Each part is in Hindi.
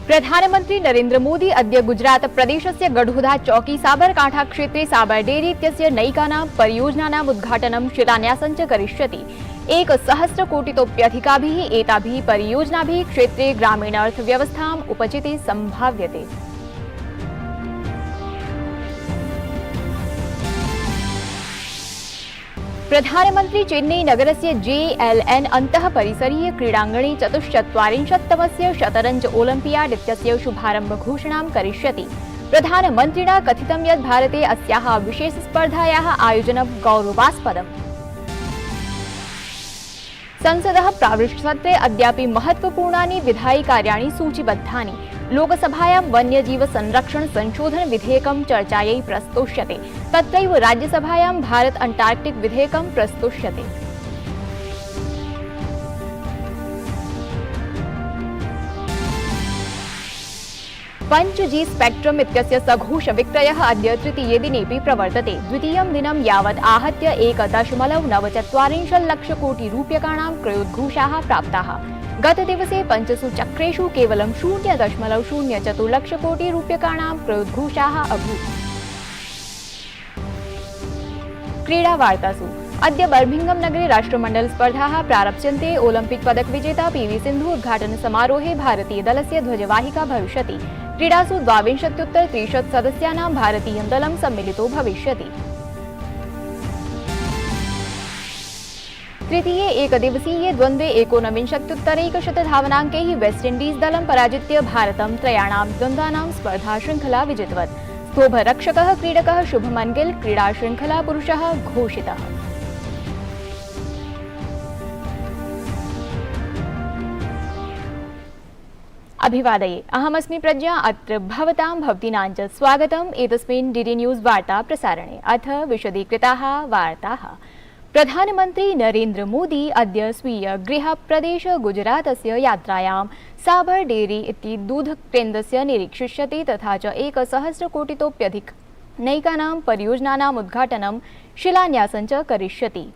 प्रधानमंत्री नरेंद्र मोदी अद्य गुजरात प्रदेशस्य गढोधा चौकी साबरकांठा क्षेत्रे साबर डेयरी इत्यस्य नैकानां परियोजनानाम् उद्घाटनं शिलान्यासं च करिष्यति। 1,000,कोटितोप्यधिकाभिः एताभिः परियोजनाभिः क्षेत्रे ग्रामीण अर्थव्यवस्थाम् उपचिते सम्भाव्यते। प्रधानमंत्री चेन्नई नगरस्य JLN अन्तः परिसरीय क्रीडाङ्गणे 44तमस्य शतरंज ओलम्पियाड् इत्यस्य शुभारम्भ घोषणां करिष्यति। प्रधानमन्त्रिणा कथितं यत् भारते अस्याः विशेषस्पर्धायाः आयोजनं गौरवास्पदम्। संसदः प्रावृष्टसत्रे अद्यापि महत्वपूर्णानि विधायि कार्याणि सूचीबद्धानि। लोकसभायां वन्यजीव संरक्षण संशोधन विधेयकं चर्चायै प्रस्तोष्यते। तत्रैव राज्यसभायां भारत अंटार्क्टिक विधेयकं प्रस्तोष्यते। 5G स्पेक्ट्रम इत्यस्य सघोष विक्रयः अद्य तृतीये दिनेपि प्रवर्तते। द्वितीयं दिनं यावत् आहत्य 1.94 लक्षकोटिरूप्यकाणां क्रयोद्घोषाः प्राप्ताः। गतदिवसे 5 चक्रेषु केवलं 0.04 लक्षकोटिरूप्यकाणां क्रयोद्घोषाः अभूत्। क्रीडावार्तासु अद्य बर्मिंघम नगरे राष्ट्रमंडल स्पर्धाः प्रारप्स्यन्ते। ओलंपिक पदक विजेता PV सिन्धु उद्घाटन समारोहे भारतीय दलस्य ध्वजवाहिका भविष्यति। क्रीडासु 22-30 सदस्यानां भारतीयं दलं सम्मिलितो भविष्यति। तृतीये एकदिवसीये द्वन्द्वे 19-100 धावनाङ्कैः वेस्ट इण्डीज दलं पराजित्य भारतं त्रयाणां द्वन्द्वानां स्पर्धा श्रृङ्खला विजितवत्। स्तोभरक्षकः क्रीडकः शुभमन गिल क्रीडा श्रृङ्खला पुरुषः घोषितः। अभिवादये, अहमस्मि प्रज्ञा। अत्र भवतां भवतीनां च स्वागतम् एतस्मिन् DD न्यूज़ वार्ता प्रसारणे। अथ विशदीकृताः वार्ताः। प्रधानमन्त्री नरेंद्र मोदी अद्य स्वीय गृहप्रदेश गुजरातस्य यात्रायां साबर डेयरी इति दूधकेन्द्रस्य निरीक्षिष्यति तथा च 1,000,कोटितोप्यधिक नैकानां परियोजनानाम् उद्घाटनं शिलान्यासं च करिष्यति।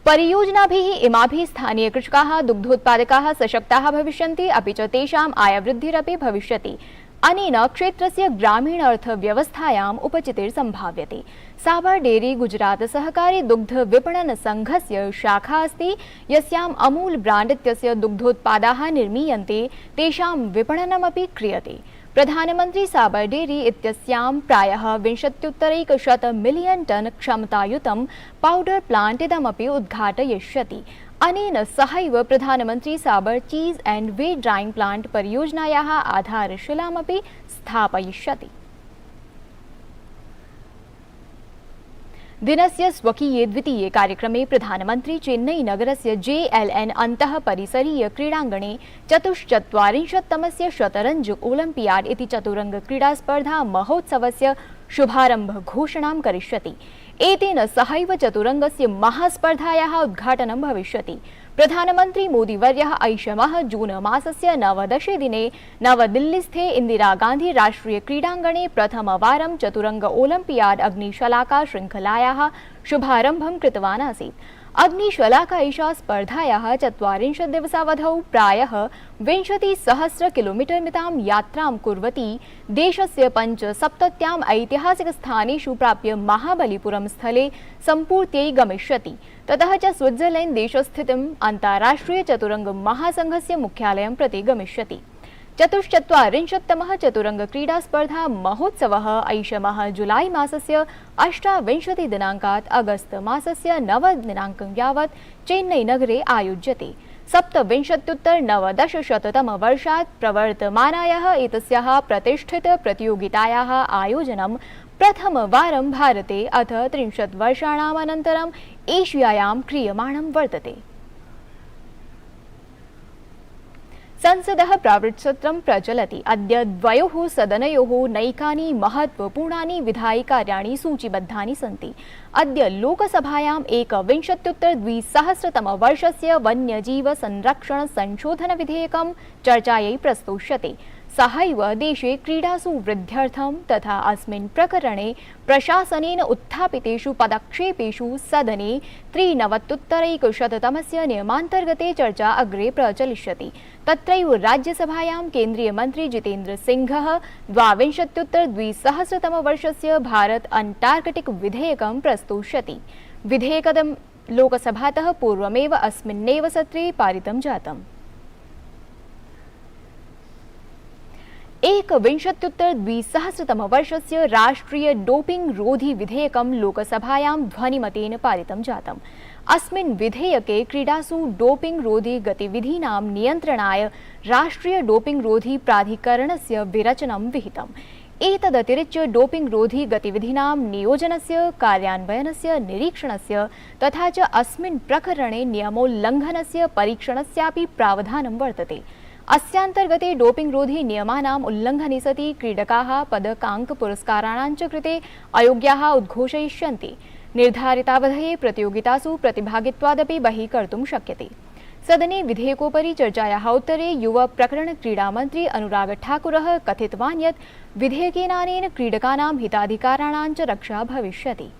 परियोजनाभिः इमाभिः स्थानीय कृषकाः दुग्धोत्पादकाः सशक्ताः भविष्यन्ति, अपि च तेषाम् आयवृद्धिरपि भविष्यति। अनेन क्षेत्रस्य ग्रामीण अर्थव्यवस्थायाम् उपचितिर्सम्भाव्यते। साबर डेयरी गुजरात सहकारी दुग्ध विपणन संघस्य शाखा अस्ति, यस्याम् अमूल ब्रांड इत्यस्य दुग्धोत्पादाः निर्मीयन्ते, तेषां विपणनमपि क्रियते। प्रधानमन्त्री साबर डेयरी इत्यस्यां प्रायः 20-100 मिलियन टन क्षमतायुतं पाउडर प्लांट इदमपि उद्घाटयिष्यति। अनेन सहैव प्रधानमन्त्री साबर चीज एंड वे ड्राइंग प्लांट परियोजनायाः आधारशिलामपि स्थापयिष्यति। दिनस्य स्वकीये द्वितीये कार्यक्रमे प्रधानमन्त्री चेन्नई नगरस्य JLN अन्तः परिसरीय क्रीडाङ्गणे 44तमस्य शतरंज ओलम्पियाड् इति चतुरंग क्रीडा स्पर्धा महोत्सवस्य शुभारम्भ घोषणां करिष्यति। एतेन सहैव चतुरंगस्य महास्पर्धायाः उद्घाटनं भविष्यति। प्रधानमन्त्री मोदीवर्यः ऐषमः जून मासस्य 19 दिने नवदिल्लीस्थे इंदिरा गांधी राष्ट्रिय क्रीडाङ्गणे प्रथमवारं चतुरंग ओलम्पियाड् अग्निशलाका श्रृङ्खलायाः शुभारम्भं कृतवान् आसीत्। अग्निशलाका एषा स्पर्धायाः 40 दिवसावधौ प्रायः 20,000 किलोमीटर मितां यात्रां कुर्वती देशस्य 75 ऐतिहासिकस्थानेषु प्राप्य महाबलिपुरम स्थले सम्पूर्त्यै गमिष्यति। ततः च स्विट्जरलैण्ड् देशस्थितिम् अन्ताराष्ट्रिय चतुरंग महासंघस्य मुख्यालयं प्रति गमिष्यति। 44तमः चतुरंग क्रीडा स्पर्धा महोत्सवः ऐषमः जुलाई मासस्य 28 दिनाङ्कात् अगस्त मासस्य 9 दिनाङ्कं यावत् चेन्नई नगरे आयोज्यते। 27-19 प्रवर्तमानायाः एतस्याः प्रतिष्ठित प्रतियोगितायाः आयोजनं प्रथमवारं भारते अथ 30 वर्षाणाम् अनन्तरम् एशियायां क्रियमाणं वर्तते। संसदः प्रावृट्सत्रं प्रचलति। अद्य द्वयोः सदनयोः नैकानि महत्वपूर्णानि विधायि कार्याणि सूचीबद्धानि सन्ति। अद्य लोकसभायां 1,20,200 वर्षस्य वन्यजीव संरक्षण संशोधन विधेयकं चर्चायै प्रस्तोष्यते। सहैव देशे क्रीडासु वृद्ध्यर्थं तथा अस्मिन् प्रकरणे प्रशासनेन उत्थापितेषु पदक्षेपेषु सदने 93-तमस्य नियमान्तर्गते चर्चा अग्रे प्रचलिष्यति। तत्रैव राज्यसभायां केन्द्रीयमन्त्री जितेन्द्र सिंहः 22-तमवर्षस्य भारत अंटार्कटिक विधेयकं प्रस्तुष्यति। विधेयकं लोकसभातः पूर्वमेव अस्मिन्नेव सत्रे पारितं जातम्। 21-तमवर्षस्य राष्ट्रीय डोपिंग रोधी विधेयकं लोकसभायां ध्वनिमतेन पारितं जातम्। अस्मिन् विधेयके क्रीडासु डोपिंग रोधी गतिविधीनां नियन्त्रणाय राष्ट्रीय डोपिंग रोधी प्राधिकरणस्य विरचनं विहितम्। एतदतिरिच्य डोपिंग रोधी गतिविधीनां नियोजनस्य, कार्यान्वयनस्य, निरीक्षणस्य तथा च अस्मिन् प्रकरणे नियमोल्लङ्घनस्य परीक्षणस्यापि प्रावधानं वर्तते। अस्यान्तर्गते डोपिंग रोधी नियमानाम् उल्लङ्घने सति क्रीडकाः पदकाङ्क पुरस्काराणां च कृते अयोग्याः उद्घोषयिष्यन्ते। निर्धारितावधये प्रतियोगितासु प्रतिभागित्वादपि बहिः कर्तुं शक्यते। सदने विधेयकोपरि चर्चायाः उत्तरे युव प्रकरण क्रीडामन्त्री अनुराग ठाकुरः कथितवान् यत् विधेयकेनानेन क्रीडकानां हिताधिकाराणां च रक्षा भविष्यति।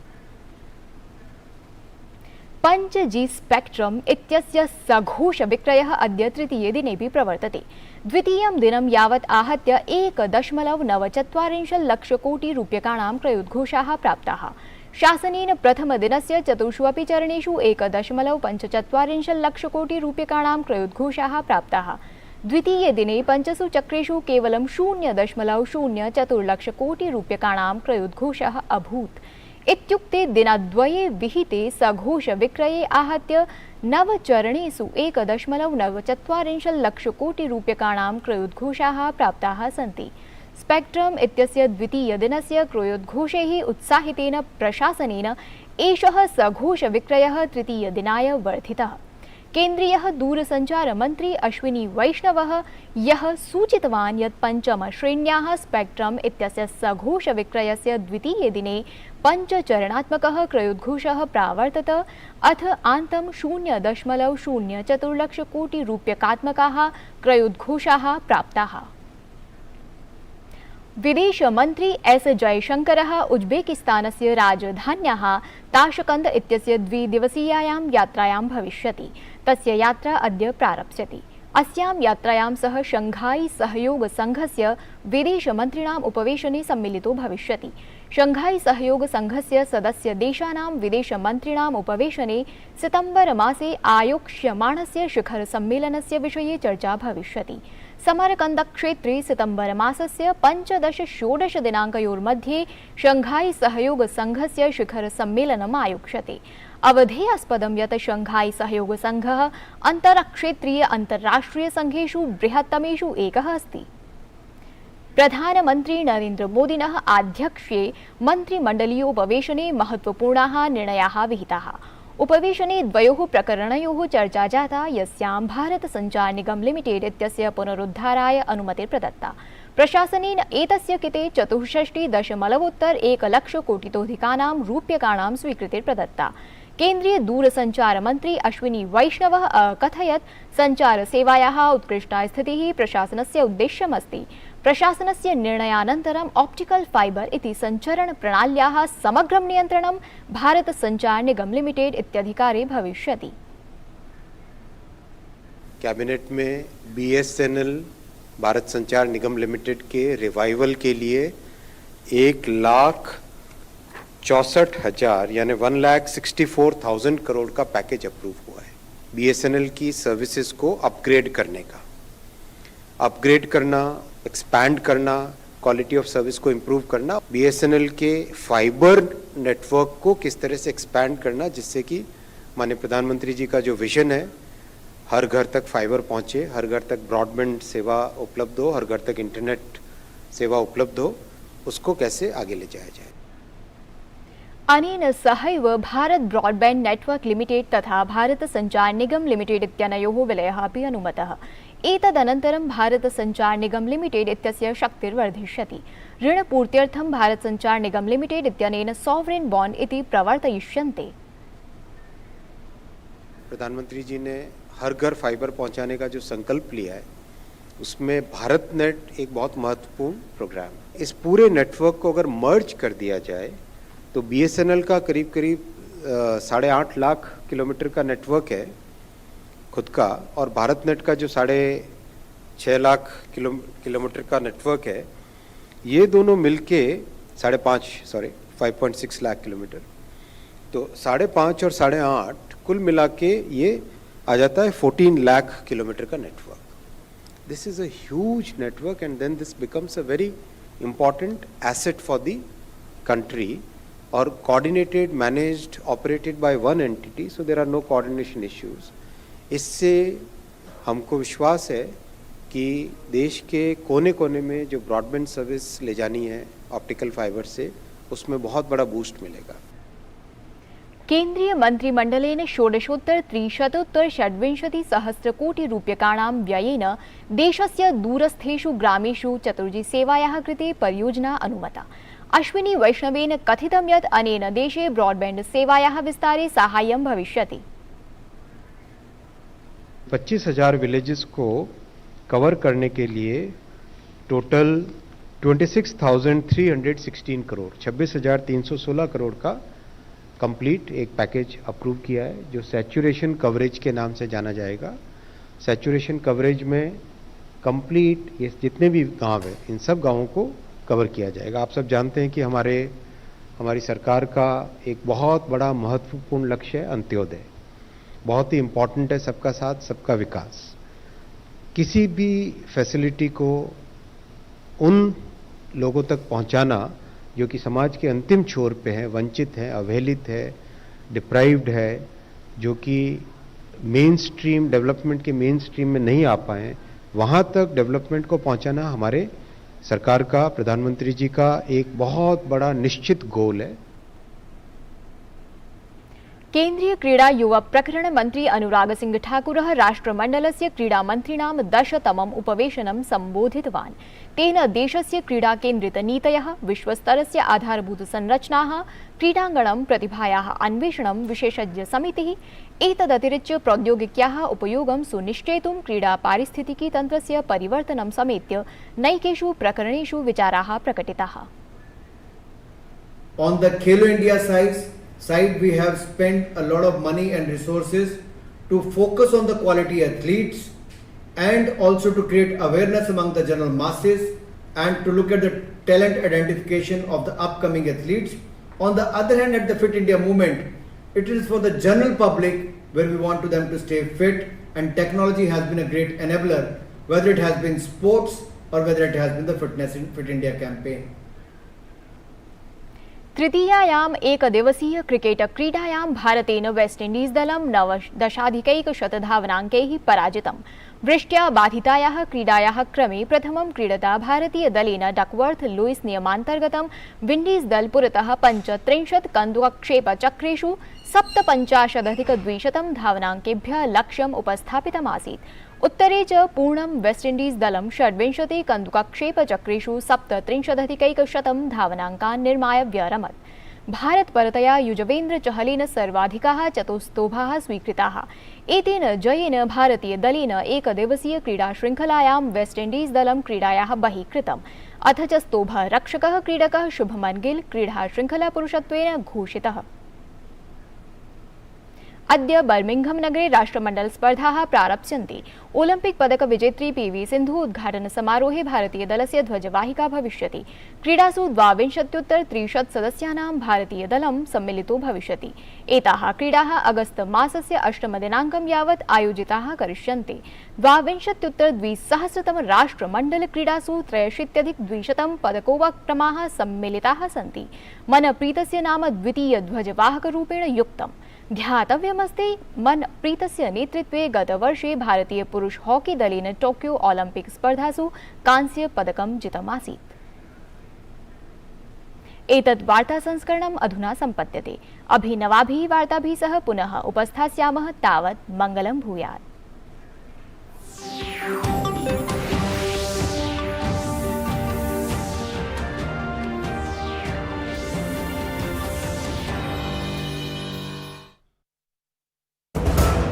5G स्पेक्ट्रम इत्यस्य सघोष विक्रयः अद्य तृतीये दिनेऽपि प्रवर्तते। द्वितीयं दिनं यावत् आहत्य 1.94 लक्षकोटिरूप्यकाणां क्रयोद्घोषाः प्राप्ताः। शासनेन प्रथमदिनस्य चतुर्षु अपि चरणेषु 1.45 लक्षकोटिरूप्यकाणां क्रयोद्घोषाः प्राप्ताः। द्वितीये दिने 5 चक्रेषु केवलं 0.04 लक्षकोटिरूप्यकाणां क्रयोद्घोषः अभूत्। इत्युक्ते दिनद्वये विहिते सघोष विक्रये आहत्य 9 चरणेषु 1.94 लक्षकोटिरूप्यकाणां क्रयोद्घोषाः प्राप्ताः सन्ति। स्पेक्ट्रम इत्यस्य द्वितीयदिनस्य क्रयोद्घोषैः उत्साहितेन प्रशासनेन एषः सघोष विक्रयः तृतीयदिनाय वर्धितः। केन्द्रीयः दूरसञ्चारमन्त्री अश्विनी वैष्णवः यः सूचितवान् यत् पञ्चमश्रेण्याः स्पेक्ट्रम इत्यस्य सघोष विक्रयस्य द्वितीये दिने 5 चरणात्मकः क्रयोद्घोषः प्रावर्तत। अथ आन्तं 0.04 लक्षकोटिरूप्यकात्मकाः क्रयोद्घोषाः प्राप्ताः। विदेशमन्त्री एस जयशंकरः उज्बेकिस्तानस्य राजधान्याः ताशकंद इत्यस्य द्विदिवसीयायां यात्रायां भविष्यति। तस्य यात्रा अद्य प्रारप्स्यति। अस्यां यात्रायां सह शंघाई सहयोग संघस्य विदेशमन्त्रिणाम् उपवेशने सम्मिलितो भविष्यति। शंघाई सहयोग संघस्य सदस्य देशानां विदेशमन्त्रिणाम् उपवेशने सितंबर मासे आयोक्ष्यमाणस्य शिखर सम्मेलनस्य विषये चर्चा भविष्यति। समरकंद क्षेत्रे सितंबर मासस्य 15-16 दिनाङ्कयोर्मध्ये शंघाई सहयोग संघस्य शिखर सम्मेलनम् आयोक्ष्यते। अवधेयास्पदं यत् शंघाई सहयोग संघः अन्तरक्षेत्रीय अन्ताराष्ट्रिय संघेषु बृहत्तमेषु एकः अस्ति। प्रधानमन्त्री नरेन्द्र मोदिनः आध्यक्ष्ये मन्त्रिमण्डलीयोपवेशने महत्वपूर्णाः निर्णयाः विहिताः। उपवेशने द्वयोः प्रकरणयोः चर्चा जाता, यस्यां भारत संचार निगम लिमिटेड इत्यस्य पुनरुद्धाराय अनुमतिः प्रदत्ता। प्रशासनेन एतस्य कृते 64.1 लक्षकोटितोधिकानां रूप्यकाणां स्वीकृतिः प्रदत्ता। केन्द्रीय दूरसञ्चार मन्त्री अश्विनी वैष्णवः अकथयत् सञ्चारसेवायाः उत्कृष्टा स्थितिः प्रशासनस्य उद्देश्यमस्ति। प्रशासनस्य निर्णयानन्तरम् ऑप्टिकल फाइबर इति संचरण प्रणाल्याः समग्रं नियन्त्रणं भारत संचार निगम लिमिटेड इत्यधिकारे भविष्यति। कैबिनेट में BSNL भारत संचार निगम लिमिटेड के रिवाइवल के लिए 1,64,000 यानी 1,64,000 करोड़ का पैकेज अप्रूव हुआ है। BSNL की सर्विसेज को अपग्रेड करने का, अपग्रेड करना, एक्सपैंड करना, क्वालिटी ऑफ सर्विस को इम्प्रूव करना, BSNL के फाइबर नेटवर्क को किस तरह से एक्सपैंड करना, जिससे कि माननीय प्रधानमंत्री जी का जो विजन है, हर घर तक फाइबर पहुंचे, हर घर तक ब्रॉडबैंड सेवा उपलब्ध हो, हर घर तक इंटरनेट सेवा उपलब्ध हो, उसको कैसे आगे ले जाया जाए। अनेन सहैव भारत ब्रॉडबैंड नेटवर्क लिमिटेड तथा भारत संचार निगम लिमिटेड इत्यनयोः विलयः अपि अनुमतः। एतदनन्तरं भारत संचार निगम लिमिटेड इत्यस्य शक्तिर्वर्धिष्यति। ऋणपूर्त्यर्थं भारत संचार निगम लिमिटेड इत्यनेन सॉवरेन बॉन्ड इति प्रवर्तयिष्यन्ते। प्रधानमंत्री जी ने हर घर फाइबर पहुंचाने का जो संकल्प लिया है, उसमें भारत नेट एक बहुत महत्वपूर्ण प्रोग्राम है। इस पूरे नेटवर्क को अगर मर्ज कर दिया जाए तो बीएसएनएल का करीब करीब 8.5 लाख किलोमीटर का नेटवर्क है खुद का, और भारत नेट का जो 6.5 लाख किलोमीटर का नेटवर्क है, ये दोनों मिलके 5.6 लाख किलोमीटर, तो 5.5 और 8.5 कुल मिला के ये आ जाता है 14 लाख किलोमीटर का network. This is a huge network and then this becomes a very important asset for the country, और coordinated, managed, operated by one entity, so there are no coordination issues. इससे हमको विश्वास है कि देश के कोने कोने में जो ब्रॉडबैंड सर्विस ले जानी है ऑप्टिकल फाइबर से, उसमें बहुत बड़ा बूस्ट मिलेगा। केन्द्रीय मन्त्रिमण्डलेन षोडशोत्तर 326 व्ययेन देशस्य दूरस्थेषु ग्रामेषु 4G सेवायाः कृते परियोजना अनुमता। अश्विनी वैष्णवेन कथितं यत् अनेन देशे ब्रॉडबैंड सेवायाः विस्तारे साहाय्यं भविष्यति। 25,000 विलेजेस को कवर करने के लिए टोटल 26,316 करोड़ 26,316 करोड़ का कंप्लीट एक पैकेज अप्रूव किया है, जो सैचुरेशन कवरेज के नाम से जाना जाएगा। सैचुरेशन कवरेज में कंप्लीट ये जितने भी गांव हैं, इन सब गांवों को कवर किया जाएगा। आप सब जानते हैं कि हमारी सरकार का एक बहुत बड़ा महत्वपूर्ण लक्ष्य है अंत्योदय, बहुत ही इम्पॉर्टेंट है सबका साथ सबका विकास। किसी भी फैसिलिटी को उन लोगों तक पहुंचाना जो कि समाज के अंतिम छोर पे है, वंचित है, अवहेलित है, डिप्राइव्ड है, जो कि मेन स्ट्रीम डेवलपमेंट के मेन स्ट्रीम में नहीं आ पाए, वहां तक डेवलपमेंट को पहुंचाना हमारे सरकार का, प्रधानमंत्री जी का एक बहुत बड़ा निश्चित गोल है। केन्द्रीय क्रीडा युवा प्रकरण मन्त्री अनुराग सिंह ठाकुरः राष्ट्रमण्डलस्य क्रीडामन्त्रिणां 10तमम् उपवेशनं सम्बोधितवान्। तेन देशस्य क्रीडाकेन्द्रितनीतयः, विश्वस्तरस्य आधारभूतसंरचनाः, क्रीडाङ्गणं, प्रतिभायाः अन्वेषणं, विशेषज्ञसमितिः, एतदतिरिच्य प्रौद्योगिक्याः उपयोगं सुनिश्चेतुं क्रीडा पारिस्थितिकी तन्त्रस्य परिवर्तनं समेत्य नैकेषु प्रकरणेषु विचाराः प्रकटिताः। On the Khelo India side, we have spent a lot of money and resources to focus on the quality athletes and also to create awareness among the general masses and to look at the talent identification of the upcoming athletes. On the other hand, at the Fit India movement, it is for the general public where we want them to stay fit, and technology has been a great enabler, whether it has been sports or whether it has been the Fitness in Fit India campaign. तृतीयायाम् एकदिवसीय क्रिकेट क्रीडायां भारतेन वेस्ट इंडीज दलं 19 धावनाङ्कैः पराजितम्। वृष्ट्या बाधितायाः क्रीडायाः क्रमे प्रथमं क्रीडता भारतीय दलेन डकवर्थ लुईस नियमान्तर्गतं विंडीज दल पुरतः 35 कन्दुकक्षेपचक्रेषु 57,200 धावनाङ्केभ्यः लक्ष्यम् उपस्थापितमासीत्। उत्तरे च पूर्णं वेस्ट इंडीज दलं 26 कन्दुकक्षेपचक्रेषु 37,100 धावनाङ्कान् निर्माय व्यरमत्। भारतपरतया युजवेन्द्र चहलेन सर्वाधिकाः चतुस्तोभाः स्वीकृताः। एतेन जयेन भारतीय दलेन एकदिवसीय क्रीडाशृङ्खलायां वेस्ट इंडीज दलं क्रीडायाः बहिः कृतम्। अथ च स्तोभरक्षकः क्रीडकः शुभमन गिल क्रीडाशृङ्खलापुरुषत्वेन घोषितः। अद्य बर्मिंघम नगरे राष्ट्रमण्डल स्पर्धाः प्रारप्स्यन्ते। ओलम्पिक पदक विजेत्री पीवी सिन्धु उद्घाटन समारोहे भारतीय दलस्य ध्वजवाहिका भविष्यति। क्रीडासु 22 सदस्यानां भारतीय दलं सम्मिलितो भविष्यति। एताः क्रीडाः अगस्त मासस्य 8 दिनाङ्कं यावत् आयोजिताः करिष्यन्ते। 22 राष्ट्रमण्डल क्रीडासु 63,200 पदकोपक्रमाः सम्मिलिताः सन्ति। मनप्रीतस्य नाम द्वितीय ध्वजवाहकरूपेण युक्तम्। ध्यातव्यमस्ति मनप्रीतस्य नेतृत्वे गतवर्षे भारतीय पुरुष हॉकी दलेन टोक्यो ओलम्पिक स्पर्धासु कांस्य पदकं जितमासीत्। एतत् वार्ता संस्करणम् अधुना सम्पद्यते। अभिनवाभिः वार्ताभिः सह पुनः उपस्थास्यामः। तावत् मङ्गलं भूयात्।